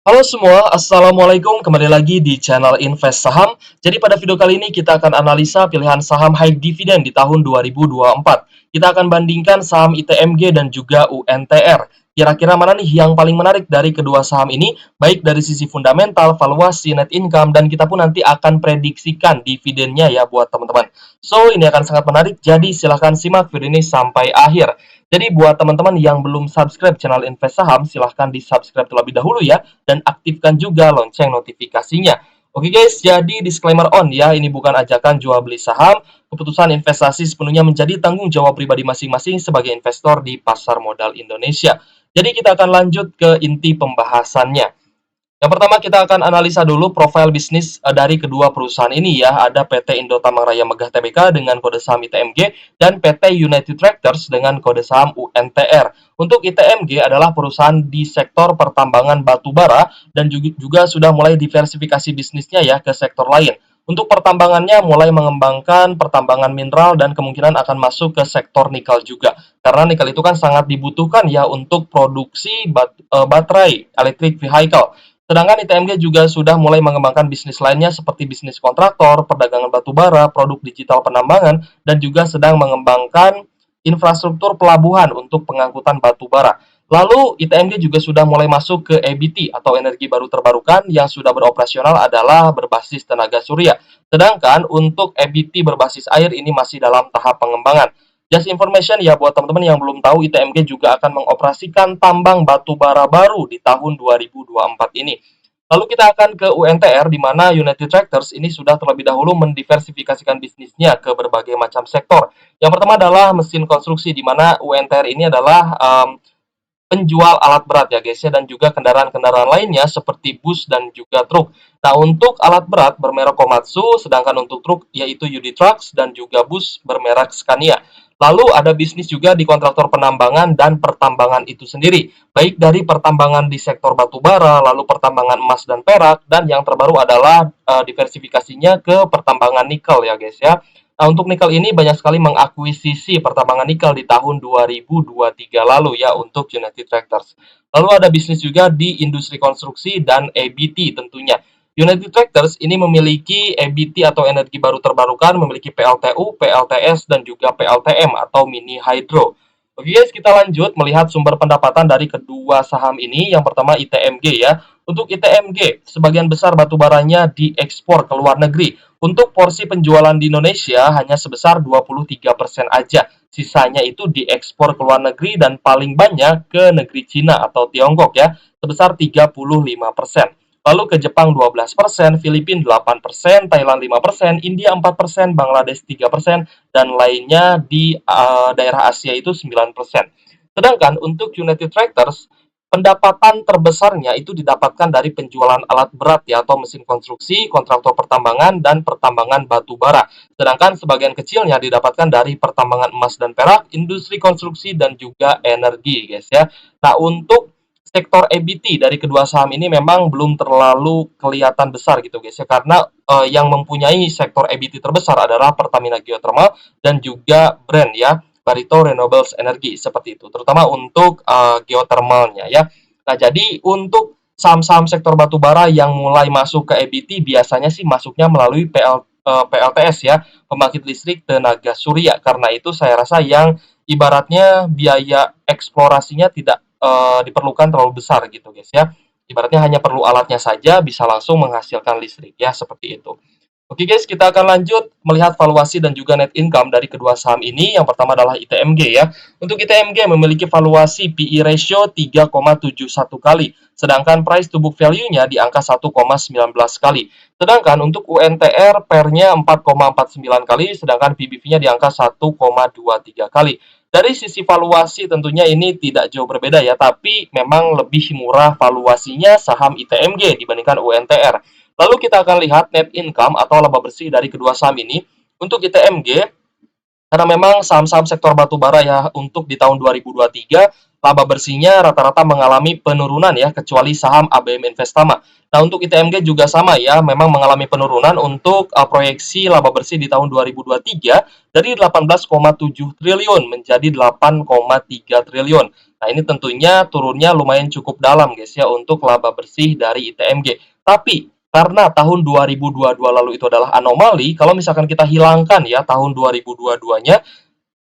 Halo semua, Assalamualaikum. Kembali lagi di channel Invest Saham. Jadi pada video kali ini kita akan analisa pilihan saham high dividend di tahun 2024. Kita akan bandingkan saham ITMG dan juga UNTR. Kira-kira mana nih yang paling menarik dari kedua saham ini, baik dari sisi fundamental, valuasi, net income, dan kita pun nanti akan prediksikan dividennya ya buat teman-teman. So, ini akan sangat menarik, jadi silahkan simak video ini sampai akhir. Jadi buat teman-teman yang belum subscribe channel Invest Saham, silahkan di-subscribe terlebih dahulu ya dan aktifkan juga lonceng notifikasinya. Oke guys, jadi disclaimer on ya, ini bukan ajakan jual beli saham, keputusan investasi sepenuhnya menjadi tanggung jawab pribadi masing-masing sebagai investor di pasar modal Indonesia. Jadi kita akan lanjut ke inti pembahasannya. Yang pertama kita akan analisa dulu profil bisnis dari kedua perusahaan ini ya. Ada PT Indotama Raya Megah Tbk dengan kode saham ITMG dan PT United Tractors dengan kode saham UNTR. Untuk ITMG adalah perusahaan di sektor pertambangan batu bara dan juga sudah mulai diversifikasi bisnisnya ya ke sektor lain. Untuk pertambangannya mulai mengembangkan pertambangan mineral dan kemungkinan akan masuk ke sektor nikel juga. Karena nikel itu kan sangat dibutuhkan ya untuk produksi baterai electric vehicle. Sedangkan ITMG juga sudah mulai mengembangkan bisnis lainnya seperti bisnis kontraktor, perdagangan batu bara, produk digital penambangan, dan juga sedang mengembangkan infrastruktur pelabuhan untuk pengangkutan batu bara. Lalu ITMG juga sudah mulai masuk ke EBT atau energi baru terbarukan yang sudah beroperasional adalah berbasis tenaga surya. Sedangkan untuk EBT berbasis air ini masih dalam tahap pengembangan. Just information ya buat teman-teman yang belum tahu, ITMG juga akan mengoperasikan tambang batu bara baru di tahun 2024 ini. Lalu kita akan ke UNTR di mana United Tractors ini sudah terlebih dahulu mendiversifikasikan bisnisnya ke berbagai macam sektor. Yang pertama adalah mesin konstruksi di mana UNTR ini adalah penjual alat berat ya guys ya, dan juga kendaraan-kendaraan lainnya seperti bus dan juga truk. Nah, untuk alat berat bermerek Komatsu, sedangkan untuk truk yaitu UD Trucks dan juga bus bermerek Scania. Lalu ada bisnis juga di kontraktor penambangan dan pertambangan itu sendiri, baik dari pertambangan di sektor batu bara, lalu pertambangan emas dan perak, dan yang terbaru adalah diversifikasinya ke pertambangan nikel ya guys ya. Nah, untuk nikel ini banyak sekali mengakuisisi pertambangan nikel di tahun 2023 lalu ya untuk United Tractors. Lalu ada bisnis juga di industri konstruksi dan EBT tentunya. United Tractors ini memiliki EBT atau energi baru terbarukan, memiliki PLTU, PLTS, dan juga PLTM atau mini hydro. Oke guys, kita lanjut melihat sumber pendapatan dari kedua saham ini. Yang pertama ITMG ya. Untuk ITMG, sebagian besar batu baranya diekspor ke luar negeri. Untuk porsi penjualan di Indonesia hanya sebesar 23% aja. Sisanya itu diekspor ke luar negeri dan paling banyak ke negeri Cina atau Tiongkok ya, sebesar 35%. Lalu ke Jepang 12%, Filipina 8%, Thailand 5%, India 4%, Bangladesh 3%, dan lainnya di daerah Asia itu 9%. Sedangkan untuk United Tractors, pendapatan terbesarnya itu didapatkan dari penjualan alat berat ya atau mesin konstruksi, kontraktor pertambangan dan pertambangan batu bara. Sedangkan sebagian kecilnya didapatkan dari pertambangan emas dan perak, industri konstruksi dan juga energi, guys ya. Nah, untuk sektor EBT dari kedua saham ini memang belum terlalu kelihatan besar gitu guys ya, karena yang mempunyai sektor EBT terbesar adalah Pertamina Geothermal dan juga Brand ya, Barito Renewables Energy seperti itu, terutama untuk geothermalnya ya. Nah, jadi untuk saham-saham sektor batubara yang mulai masuk ke EBT biasanya sih masuknya melalui PLTS ya, pembangkit listrik tenaga surya. Karena itu saya rasa yang ibaratnya biaya eksplorasinya tidak diperlukan terlalu besar gitu guys ya. Ibaratnya hanya perlu alatnya saja bisa langsung menghasilkan listrik ya, seperti itu. Oke guys, kita akan lanjut melihat valuasi dan juga net income dari kedua saham ini. Yang pertama adalah ITMG ya. Untuk ITMG memiliki valuasi PE ratio 3,71 kali, sedangkan price to book value-nya di angka 1,19 kali. Sedangkan untuk UNTR PER-nya 4,49 kali, sedangkan PBV-nya di angka 1,23 kali. Dari sisi valuasi tentunya ini tidak jauh berbeda ya, tapi memang lebih murah valuasinya saham ITMG dibandingkan UNTR. Lalu kita akan lihat net income atau laba bersih dari kedua saham ini. Untuk ITMG, karena memang saham-saham sektor batubara ya untuk di tahun 2023 laba bersihnya rata-rata mengalami penurunan ya, kecuali saham ABM Investama. Nah, untuk ITMG juga sama ya, memang mengalami penurunan untuk proyeksi laba bersih di tahun 2023 dari 18,7 triliun menjadi 8,3 triliun. Nah, ini tentunya turunnya lumayan cukup dalam guys ya untuk laba bersih dari ITMG. Tapi karena tahun 2022 lalu itu adalah anomali, kalau misalkan kita hilangkan ya tahun 2022-nya,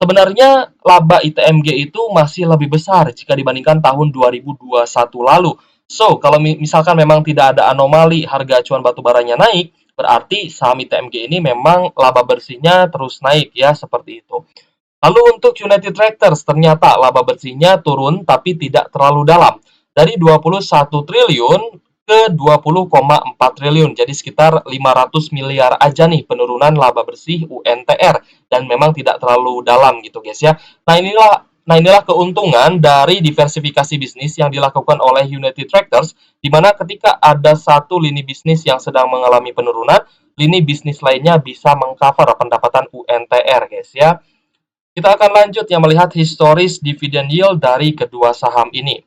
sebenarnya laba ITMG itu masih lebih besar jika dibandingkan tahun 2021 lalu. So, kalau misalkan memang tidak ada anomali harga acuan batu baranya naik, berarti saham ITMG ini memang laba bersihnya terus naik ya, seperti itu. Lalu untuk United Tractors, ternyata laba bersihnya turun tapi tidak terlalu dalam. Dari 21 triliun ke 20,4 triliun. Jadi sekitar 500 miliar aja nih penurunan laba bersih UNTR. Dan memang tidak terlalu dalam gitu guys ya. Nah inilah keuntungan dari diversifikasi bisnis yang dilakukan oleh United Tractors, di mana ketika ada satu lini bisnis yang sedang mengalami penurunan, lini bisnis lainnya bisa mengcover pendapatan UNTR guys ya. Kita akan lanjut yang melihat historis dividen yield dari kedua saham ini.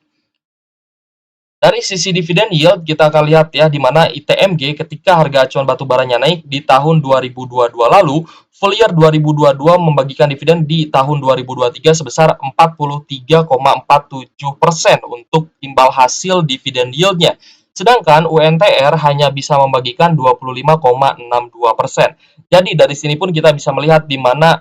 Dari sisi dividen yield, kita akan lihat ya, di mana ITMG ketika harga acuan batu baranya naik di tahun 2022 lalu, full year 2022 membagikan dividen di tahun 2023 sebesar 43,47% untuk imbal hasil dividen yieldnya. Sedangkan UNTR hanya bisa membagikan 25,62%. Jadi dari sini pun kita bisa melihat di mana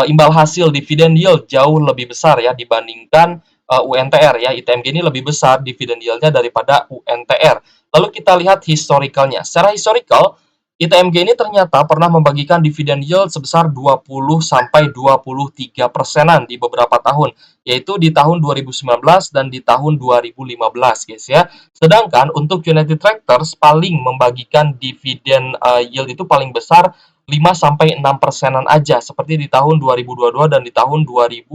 imbal hasil dividen yield jauh lebih besar ya dibandingkan UNTR ya. ITMG ini lebih besar dividen yield-nya daripada UNTR. Lalu kita lihat historicalnya. Secara historical, ITMG ini ternyata pernah membagikan dividen yield sebesar 20 sampai 23 persenan di beberapa tahun, yaitu di tahun 2019 dan di tahun 2015 guys ya. Sedangkan untuk United Tractors paling membagikan dividen yield itu paling besar 5 sampai 6 persenan aja seperti di tahun 2022 dan di tahun 2020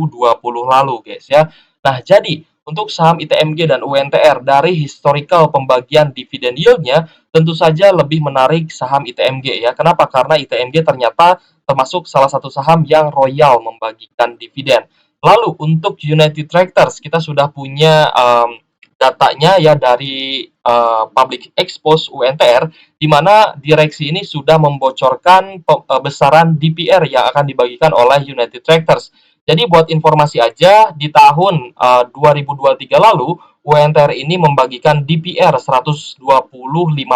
lalu guys ya. Nah, jadi untuk saham ITMG dan UNTR dari historical pembagian dividen yield-nya tentu saja lebih menarik saham ITMG ya. Kenapa? Karena ITMG ternyata termasuk salah satu saham yang royal membagikan dividen. Lalu untuk United Tractors kita sudah punya datanya ya dari Public Expose UNTR, di mana direksi ini sudah membocorkan besaran DPR yang akan dibagikan oleh United Tractors. Jadi buat informasi aja, di tahun 2023 lalu, UNTR ini membagikan DPR 125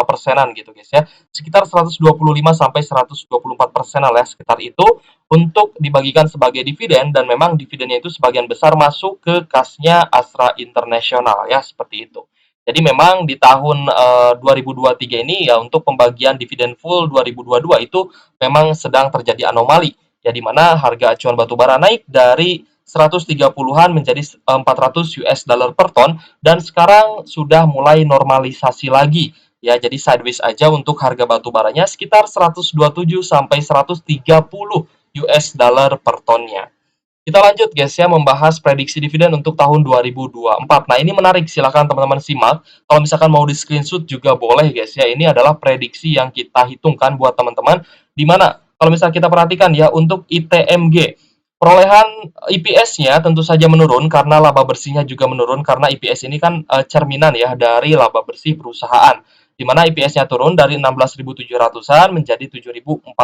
persenan gitu guys ya. Sekitar 125 sampai 124 persenan ya, sekitar itu untuk dibagikan sebagai dividen, dan memang dividennya itu sebagian besar masuk ke kasnya Astra International ya, seperti itu. Jadi memang di tahun 2023 ini ya untuk pembagian dividen full 2022 itu memang sedang terjadi anomali. Ya di mana harga acuan batubara naik dari 130-an menjadi 400 US dollar per ton, dan sekarang sudah mulai normalisasi lagi. Ya, jadi sideways aja untuk harga batu baranya sekitar 127 sampai 130 US dollar per tonnya. Kita lanjut guys ya membahas prediksi dividen untuk tahun 2024. Nah, ini menarik, silakan teman-teman simak. Kalau misalkan mau di screenshot juga boleh guys ya. Ini adalah prediksi yang kita hitungkan buat teman-teman, di mana kalau misalnya kita perhatikan ya untuk ITMG, perolehan IPS-nya tentu saja menurun karena laba bersihnya juga menurun, karena IPS ini kan cerminan ya dari laba bersih perusahaan. Di mana IPS-nya turun dari 16.700-an menjadi 7.435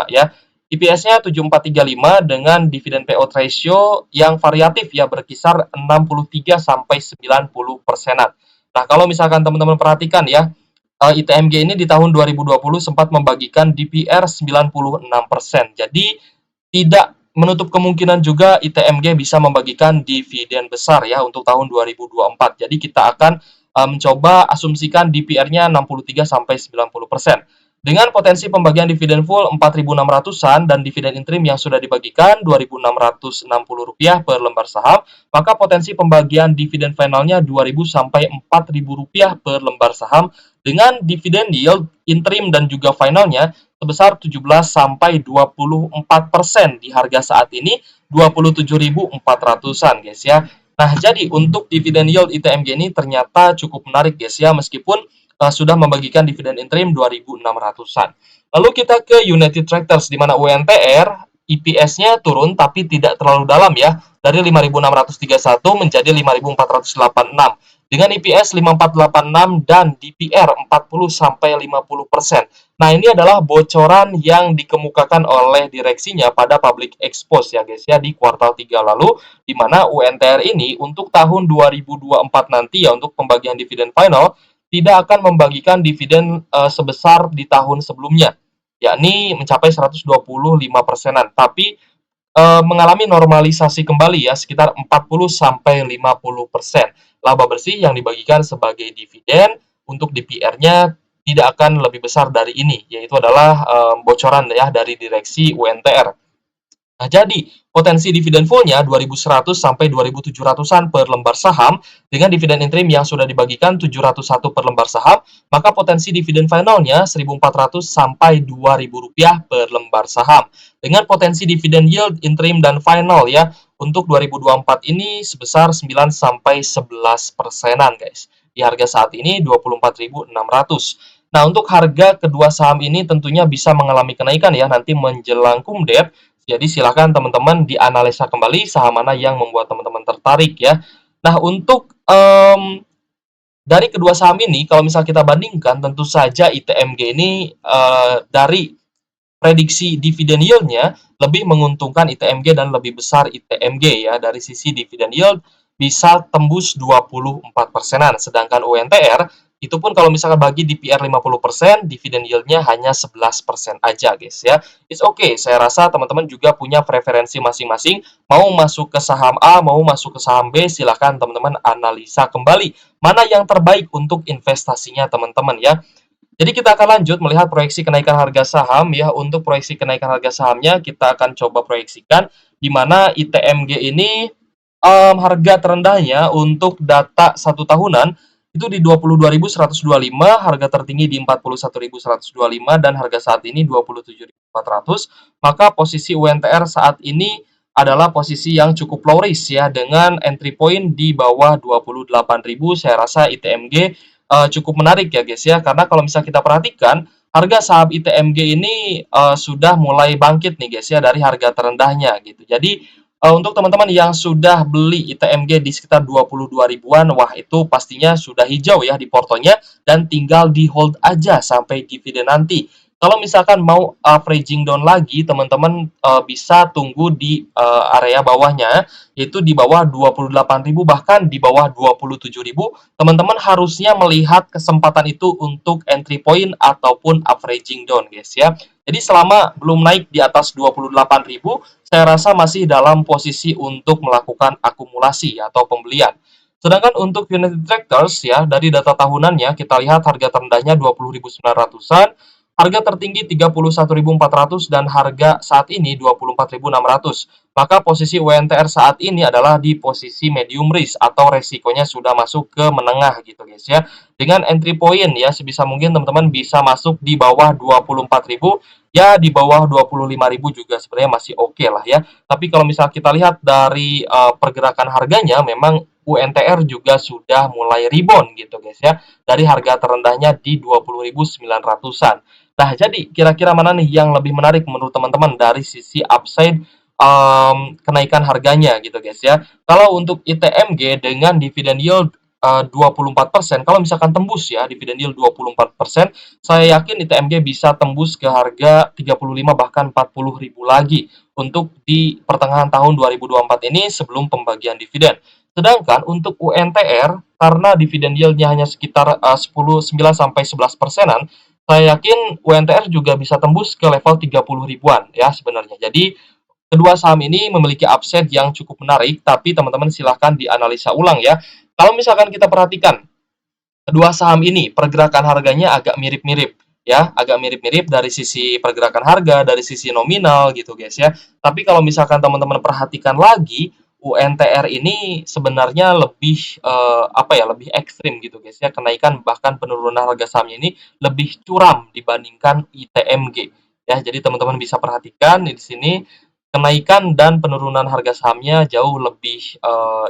ya. IPS-nya 7.435 dengan dividen payout ratio yang variatif ya, berkisar 63 sampai 90 persenan. Nah, kalau misalkan teman-teman perhatikan ya, ITMG ini di tahun 2020 sempat membagikan DPR 96%. Jadi tidak menutup kemungkinan juga ITMG bisa membagikan dividen besar ya untuk tahun 2024. Jadi kita akan mencoba asumsikan DPR-nya 63 sampai 90%. Dengan potensi pembagian dividen full 4.600-an dan dividen interim yang sudah dibagikan Rp2.660 per lembar saham, maka potensi pembagian dividen finalnya Rp2.000 sampai Rp4.000 per lembar saham, dengan dividen yield interim dan juga finalnya sebesar 17 sampai 24% di harga saat ini 27.400-an guys ya. Nah, jadi untuk dividen yield ITMG ini ternyata cukup menarik guys ya, meskipun sudah membagikan dividen interim 2.600-an. Lalu kita ke United Tractors, di mana UNTR EPS-nya turun tapi tidak terlalu dalam ya, dari 5.631 menjadi 5.486 dengan EPS 5.486 dan DPR 40 sampai 50%. Nah, ini adalah bocoran yang dikemukakan oleh direksinya pada public expose ya guys ya di kuartal 3 lalu, di mana UNTR ini untuk tahun 2024 nanti ya untuk pembagian dividen final tidak akan membagikan dividen sebesar di tahun sebelumnya, yakni mencapai 125 persenan, tapi mengalami normalisasi kembali ya sekitar 40 sampai 50% laba bersih yang dibagikan sebagai dividen. Untuk DPR-nya tidak akan lebih besar dari ini, yaitu adalah bocoran ya dari direksi UNTR. Nah, jadi potensi dividen fullnya 2.100 sampai 2.700-an per lembar saham dengan dividen interim yang sudah dibagikan 701 per lembar saham, maka potensi dividen finalnya 1.400 sampai 2.000 rupiah per lembar saham. Dengan potensi dividen yield interim dan final ya untuk 2024 ini sebesar 9 sampai 11 persenan guys. Di harga saat ini 24.600. Nah, untuk harga kedua saham ini tentunya bisa mengalami kenaikan ya nanti menjelang kumdep. Jadi silakan teman-teman dianalisa kembali saham mana yang membuat teman-teman tertarik ya. Nah, untuk dari kedua saham ini, kalau misal kita bandingkan, tentu saja ITMG ini dari prediksi dividen yield-nya lebih menguntungkan ITMG dan lebih besar ITMG ya. Dari sisi dividen yield bisa tembus 24 persenan, sedangkan UNTR itu pun kalau misalkan bagi DPR 50%, dividen yield-nya hanya 11% aja guys ya. It's okay, saya rasa teman-teman juga punya preferensi masing-masing, mau masuk ke saham A, mau masuk ke saham B, silahkan teman-teman analisa kembali mana yang terbaik untuk investasinya teman-teman ya. Jadi kita akan lanjut melihat proyeksi kenaikan harga saham ya. Untuk proyeksi kenaikan harga sahamnya kita akan coba proyeksikan di mana ITMG ini harga terendahnya untuk data 1 tahunan itu di 22.125, harga tertinggi di 41.125 dan harga saat ini 27.400. Maka posisi UNTR saat ini adalah posisi yang cukup low risk ya dengan entry point di bawah 28.000. Saya rasa ITMG cukup menarik ya guys ya, karena kalau misalnya kita perhatikan harga saham ITMG ini sudah mulai bangkit nih guys ya dari harga terendahnya gitu. Jadi untuk teman-teman yang sudah beli ITMG di sekitar 22 ribuan, wah itu pastinya sudah hijau ya di portonya dan tinggal di hold aja sampai dividen nanti. Kalau misalkan mau averaging down lagi, teman-teman bisa tunggu di area bawahnya, yaitu di bawah 28.000 bahkan di bawah 27.000. Teman-teman harusnya melihat kesempatan itu untuk entry point ataupun averaging down guys ya. Jadi selama belum naik di atas 28.000, saya rasa masih dalam posisi untuk melakukan akumulasi atau pembelian. Sedangkan untuk Unity Tractors ya, dari data tahunannya kita lihat harga terendahnya 20.900-an, harga tertinggi 31.400 dan harga saat ini 24.600. Maka posisi UNTR saat ini adalah di posisi medium risk atau resikonya sudah masuk ke menengah gitu guys ya. Dengan entry point ya sebisa mungkin teman-teman bisa masuk di bawah 24.000 ya, di bawah 25.000 juga sebenarnya masih oke lah ya. Tapi kalau misal kita lihat dari pergerakan harganya memang UNTR juga sudah mulai rebound gitu guys ya. Dari harga terendahnya di 20.900-an. Nah, jadi kira-kira mana nih yang lebih menarik menurut teman-teman dari sisi upside kenaikan harganya gitu guys ya. Kalau untuk ITMG dengan dividen yield 24%, kalau misalkan tembus ya dividen yield 24%, saya yakin ITMG bisa tembus ke harga 35 bahkan 40 ribu lagi untuk di pertengahan tahun 2024 ini sebelum pembagian dividen. Sedangkan untuk UNTR karena dividen yield-nya hanya sekitar 10 9 sampai 11 persenan, saya yakin UNTR juga bisa tembus ke level 30 ribuan ya sebenarnya. Jadi kedua saham ini memiliki upside yang cukup menarik, tapi teman-teman silahkan dianalisa ulang ya. Kalau misalkan kita perhatikan, kedua saham ini pergerakan harganya agak mirip-mirip ya, agak mirip-mirip dari sisi pergerakan harga, dari sisi nominal gitu guys ya. Tapi kalau misalkan teman-teman perhatikan lagi, UNTR ini sebenarnya lebih apa ya, lebih ekstrim gitu guys ya. Kenaikan bahkan penurunan harga sahamnya ini lebih curam dibandingkan ITMG. Ya, jadi teman-teman bisa perhatikan di sini kenaikan dan penurunan harga sahamnya jauh lebih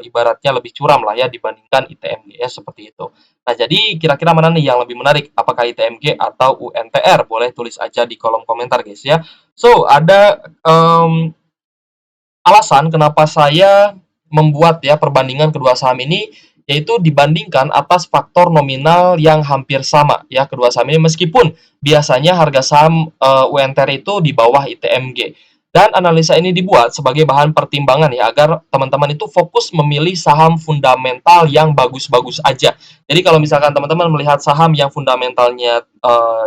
ibaratnya lebih curam lah ya dibandingkan ITMG ya seperti itu. Nah, jadi kira-kira mana nih yang lebih menarik? Apakah ITMG atau UNTR? Boleh tulis aja di kolom komentar guys ya. So, ada alasan kenapa saya membuat ya perbandingan kedua saham ini, yaitu dibandingkan atas faktor nominal yang hampir sama ya kedua saham ini, meskipun biasanya harga saham UNTR itu di bawah ITMG. Dan analisa ini dibuat sebagai bahan pertimbangan ya agar teman-teman itu fokus memilih saham fundamental yang bagus-bagus aja. Jadi kalau misalkan teman-teman melihat saham yang fundamentalnya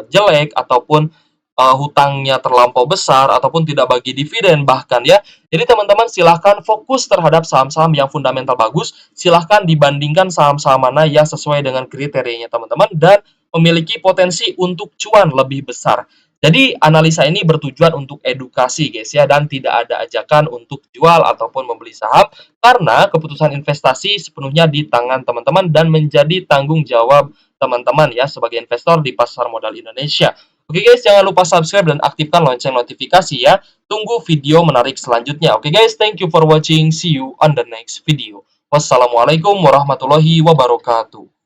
jelek ataupun hutangnya terlampau besar ataupun tidak bagi dividen bahkan ya, jadi teman-teman silahkan fokus terhadap saham-saham yang fundamental bagus, silahkan dibandingkan saham-saham mana yang sesuai dengan kriterianya teman-teman dan memiliki potensi untuk cuan lebih besar. Jadi analisa ini bertujuan untuk edukasi guys ya, dan tidak ada ajakan untuk jual ataupun membeli saham, karena keputusan investasi sepenuhnya di tangan teman-teman dan menjadi tanggung jawab teman-teman ya sebagai investor di pasar modal Indonesia. Oke guys, jangan lupa subscribe dan aktifkan lonceng notifikasi ya. Tunggu video menarik selanjutnya. Oke guys, thank you for watching. See you on the next video. Wassalamualaikum warahmatullahi wabarakatuh.